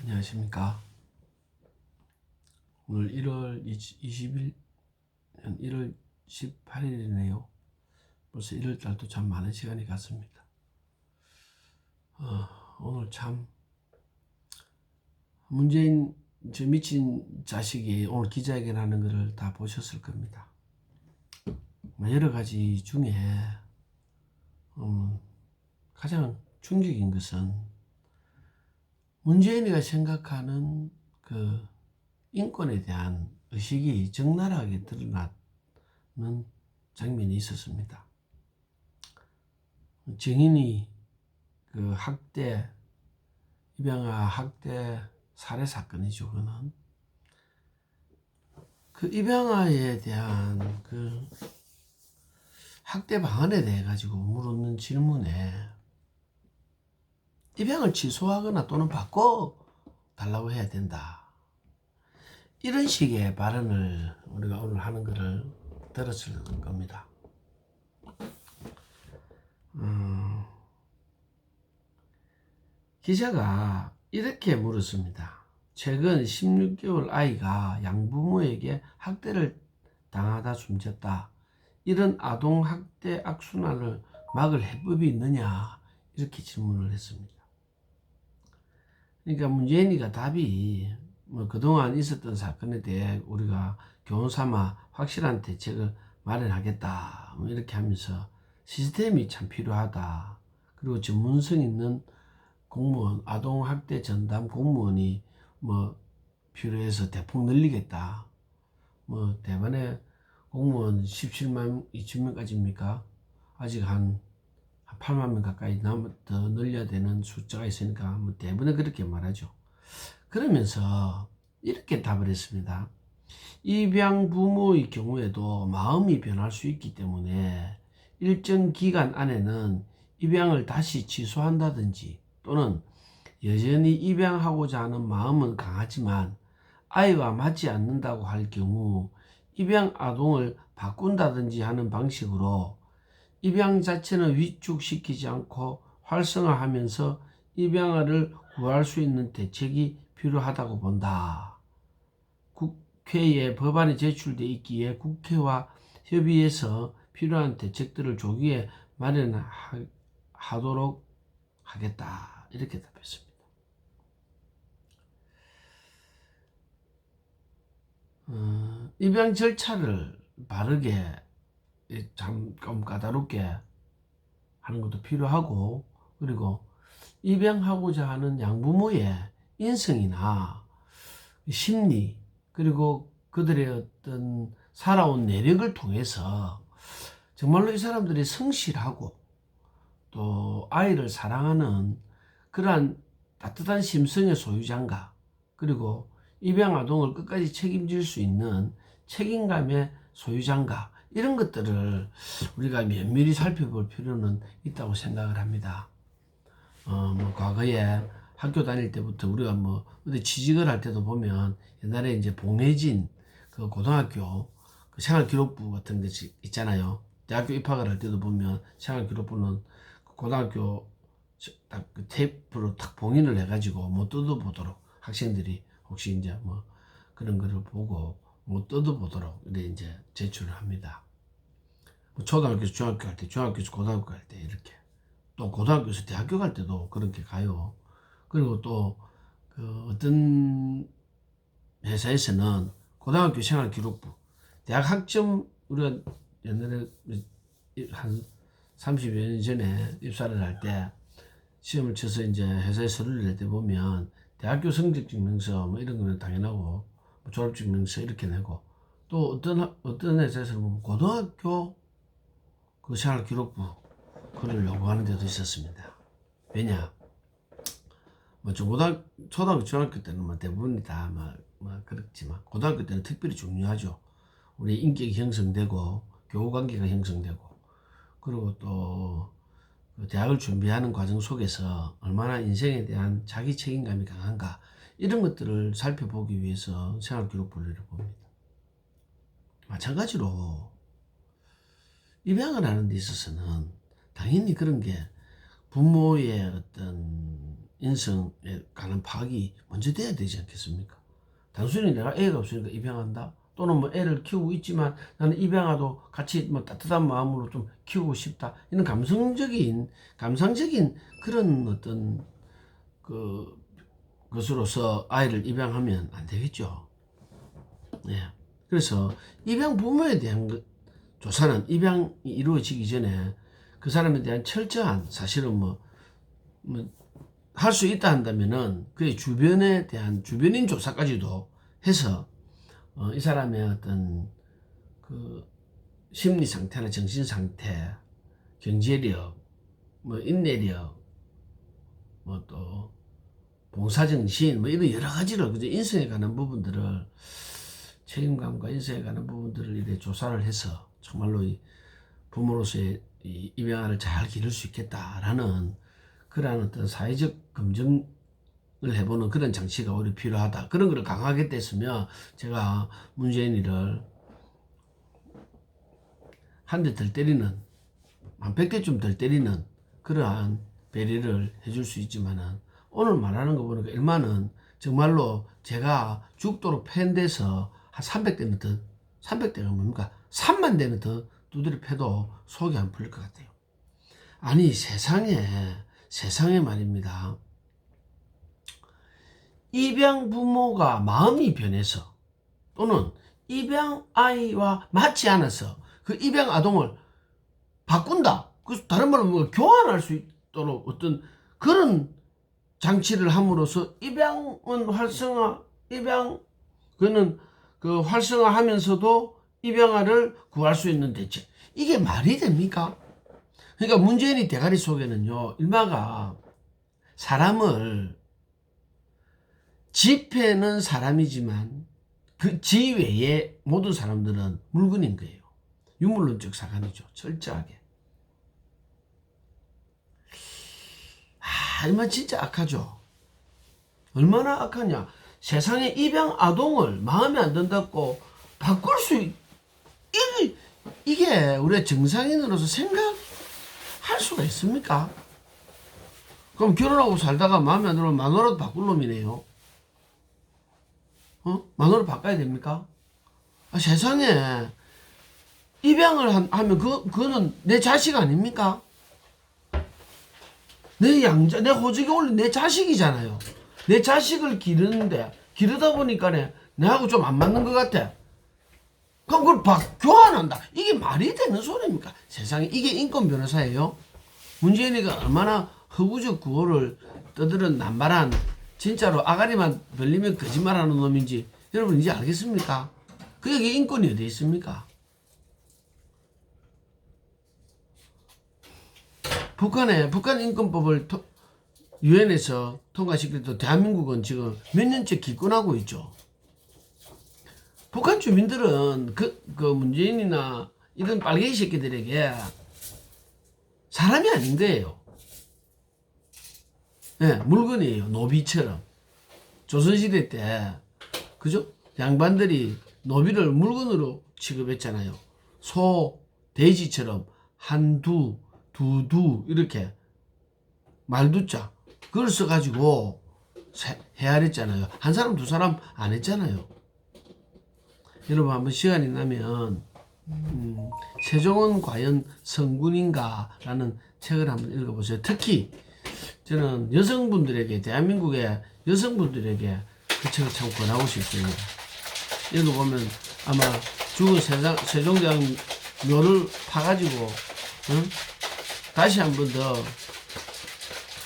안녕하십니까. 오늘 1월 20일, 1월 18일이네요. 벌써 1월달도 참 많은 시간이 갔습니다. 오늘 참 문재인 저 미친 자식이 오늘 기자회견 하는 것을 다 보셨을 겁니다. 여러 가지 중에 가장 충격인 것은 문재인이가 생각하는 그 인권에 대한 의식이 적나라하게 드러나는 장면이 있었습니다. 정인이 그 학대, 입양아 학대 살해 사건이죠. 그거는 그 입양아에 대한 그 학대 방안에 대해 가지고 물었는 질문에 입양을 취소하거나 또는 바꿔 달라고 해야 된다. 이런 식의 발언을 우리가 오늘 하는 것을 들었을 겁니다. 기자가 이렇게 물었습니다. 최근 16개월 아이가 양부모에게 학대를 당하다 숨졌다. 이런 아동학대 악순환을 막을 해법이 있느냐? 이렇게 질문을 했습니다. 그러니까 문재인이가 답이 그동안 있었던 사건에 대해 우리가 교훈 삼아 확실한 대책을 마련하겠다. 이렇게 하면서 시스템이 참 필요하다. 그리고 전문성 있는 공무원, 아동학대 전담 공무원이 필요해서 대폭 늘리겠다. 대만에 공무원 17만 2천명까지입니까? 아직 한 8만 명 가까이 더 늘려야 되는 숫자가 있으니까 대부분 그렇게 말하죠. 그러면서 이렇게 답을 했습니다. 입양 부모의 경우에도 마음이 변할 수 있기 때문에 일정 기간 안에는 입양을 다시 취소한다든지 또는 여전히 입양하고자 하는 마음은 강하지만 아이와 맞지 않는다고 할 경우 입양 아동을 바꾼다든지 하는 방식으로 입양 자체는 위축시키지 않고 활성화하면서 입양아를 구할 수 있는 대책이 필요하다고 본다. 국회에 법안이 제출돼 있기에 국회와 협의해서 필요한 대책들을 조기에 마련하도록 하겠다. 이렇게 답했습니다. 입양 절차를 바르게 참 까다롭게 하는 것도 필요하고, 그리고 입양하고자 하는 양부모의 인성이나 심리, 그리고 그들의 어떤 살아온 내력을 통해서 정말로 이 사람들이 성실하고 또 아이를 사랑하는 그러한 따뜻한 심성의 소유자인가, 그리고 입양 아동을 끝까지 책임질 수 있는 책임감의 소유자인가, 이런 것들을 우리가 면밀히 살펴볼 필요는 있다고 생각을 합니다. 과거에 학교 다닐 때부터 우리가 어디 취직을 할 때도 보면 옛날에 이제 봉해진 그 고등학교 그 생활기록부 같은 게 있잖아요. 대학교 입학을 할 때도 보면 생활기록부는 고등학교 딱 그 테이프로 탁 봉인을 해가지고 뜯어보도록 학생들이 혹시 이제 그런 거를 보고 뜯어보도록 이제 제출을 합니다. 초등학교에서 중학교 갈 때, 중학교에서 고등학교 갈 때 이렇게, 또 고등학교에서 대학교 갈 때도 그렇게 가요. 그리고 또 그 어떤 회사에서는 고등학교 생활기록부, 대학 학점, 우리가 옛날에 한 30여 년 전에 입사를 할 때 시험을 쳐서 이제 회사에 서류를 낼 때 보면 대학교 성적 증명서 이런 거는 당연하고 졸업 증명서 이렇게 내고, 또 어떤 회사에서는 보면 고등학교 그 생활기록부 그걸 요구하는 데도 있었습니다. 왜냐? 초등학교, 중학교 때는 대부분이 다 그렇지만 고등학교 때는 특별히 중요하죠. 우리 인격이 형성되고 교우관계가 형성되고, 그리고 또 대학을 준비하는 과정 속에서 얼마나 인생에 대한 자기 책임감이 강한가, 이런 것들을 살펴보기 위해서 생활기록부를 봅니다. 마찬가지로 입양을 하는 데 있어서는 당연히 그런 게 부모의 어떤 인성에 관한 파악이 먼저 돼야 되지 않겠습니까? 단순히 내가 애가 없으니까 입양한다. 또는 뭐 애를 키우고 있지만 나는 입양아도 같이 뭐 따뜻한 마음으로 좀 키우고 싶다. 이런 감상적인 그런 어떤 것으로서 아이를 입양하면 안 되겠죠. 예. 그래서 입양 부모에 대한 조사는 입양이 이루어지기 전에 그 사람에 대한 철저한 사실은 할 수 있다 한다면은 그의 주변에 대한 주변인 조사까지도 해서 이 사람의 어떤 그 심리 상태나 정신 상태, 경제력, 인내력, 또 봉사정신 이런 여러 가지를 그저 인성에 관한 부분들을 책임감과 인성에 관한 부분들을 이렇게 조사를 해서 정말로 이 부모로서의 이 입양아를 잘 기를 수 있겠다라는 그러한 어떤 사회적 검증을 해보는 그런 장치가 오히려 필요하다. 그런 걸 강하게 뗐으면 제가 문재인이를 한 대 덜 때리는, 한 100대쯤 덜 때리는 그러한 배려를 해줄 수 있지만은 오늘 말하는 거 보니까 일만은 정말로 제가 죽도록 팬돼서 한 300대는 더, 300대가 뭡니까? 3만 대는 더 두드려 패도 속이 안 풀릴 것 같아요. 아니 세상에 말입니다. 입양 부모가 마음이 변해서 또는 입양 아이와 맞지 않아서 그 입양 아동을 바꾼다. 그 다른 말로 교환할 수 있도록 어떤 그런 장치를 함으로써 입양은 그는 그 활성화하면서도 입양아를 구할 수 있는 대책. 이게 말이 됩니까? 그러니까 문재인이 대가리 속에는요, 일마가 사람을 지폐는 사람이지만 그 지외의 모든 사람들은 물건인 거예요. 유물론적 사관이죠. 철저하게. 이만 진짜 악하죠. 얼마나 악하냐. 세상에 입양 아동을 마음에 안 든다고 바꿀 수 이게 우리가 정상인으로서 생각할 수가 있습니까? 그럼 결혼하고 살다가 마음에 안 들면 마누라도 바꿀 놈이네요. 마누라 바꿔야 됩니까? 세상에 입양을 하면 그거는 내 자식 아닙니까? 내 호적에 올린 내 자식이잖아요. 내 자식을 기르다 보니까 내하고 좀 안 맞는 것 같아. 그럼 그걸 교환한다. 이게 말이 되는 소리입니까? 세상에 이게 인권 변호사예요? 문재인이가 얼마나 허구적 구호를 떠들은 남발한 진짜로 아가리만 벌리면 거짓말하는 놈인지 여러분 이제 알겠습니까? 그게 인권이 어디 있습니까? 북한 인권법을 유엔에서 통과시켜도 대한민국은 지금 몇 년째 기권하고 있죠. 북한 주민들은 그 문재인이나 이런 빨갱이 새끼들에게 사람이 아닌 거예요. 네, 물건이에요. 노비처럼. 조선시대 때, 그죠? 양반들이 노비를 물건으로 취급했잖아요. 소, 돼지처럼 한두, 두두, 이렇게 말두자. 그걸 써가지고 헤아렸잖아요. 한 사람, 두 사람 안 했잖아요. 여러분 한번 시간이 나면 세종은 과연 성군인가 라는 책을 한번 읽어보세요. 특히 저는 여성분들에게 대한민국의 여성분들에게 그 책을 참 권하고 싶습니다. 읽어보면 아마 죽은 세종대왕 묘를 파가지고 다시 한 번 더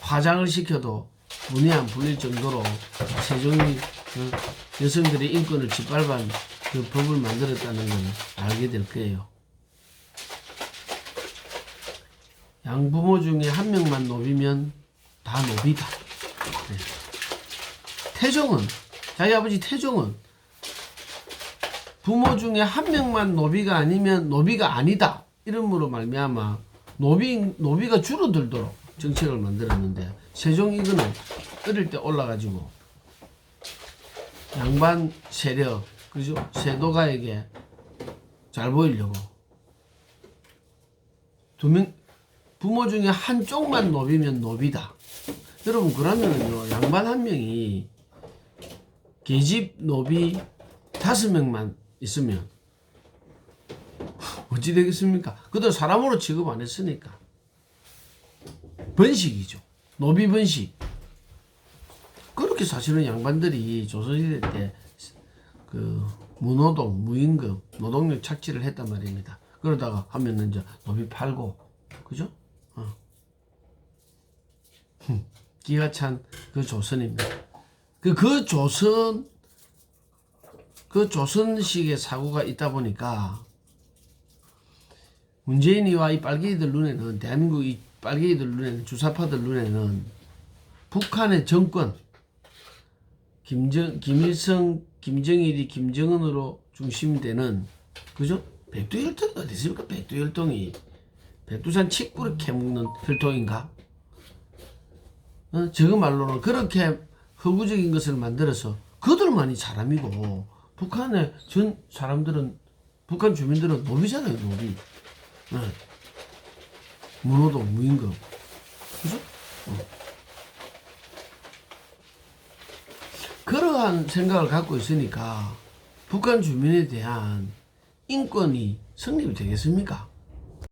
화장을 시켜도 문이 안 풀릴 정도로 세종이 여성들의 인권을 짓밟은 그 법을 만들었다는 걸 알게 될 거예요. 양부모 중에 한 명만 노비면 다 노비다. 네. 태종은, 자기 아버지 태종은 부모 중에 한 명만 노비가 아니면 노비가 아니다. 이름으로 말미암아 노비가 줄어들도록 정책을 만들었는데 세종 이거는 어릴 때 올라가지고 양반 세력, 그죠? 세도가에게 잘 보이려고 부모 중에 한쪽만 노비면 노비다. 여러분 그러면은요 양반 한 명이 계집 노비 5명만 있으면 어찌 되겠습니까? 그들 사람으로 취급 안 했으니까 번식이죠. 노비 번식. 그렇게 사실은 양반들이 조선시대 때 그 무노동, 무임금, 노동력 착취를 했단 말입니다. 그러다가 하면은 이제 노비 팔고, 그죠? 기가 찬 그 조선입니다. 그 조선식의 사고가 있다 보니까 문재인이와 이 빨갱이들 눈에는, 대한민국 이 빨갱이들 눈에는, 주사파들 눈에는 북한의 정권, 김일성, 김정일이 김정은으로 중심되는, 그죠? 백두혈통이 어디 있습니까? 백두혈통이. 백두산 칡뿌리 캐먹는 혈통인가? 저거 말로는 그렇게 허구적인 것을 만들어서 그들만이 사람이고, 북한의 전 사람들은, 북한 주민들은 노비잖아요, 노비. 무노동, 무임금. 그죠? 그러한 생각을 갖고 있으니까 북한 주민에 대한 인권이 성립이 되겠습니까?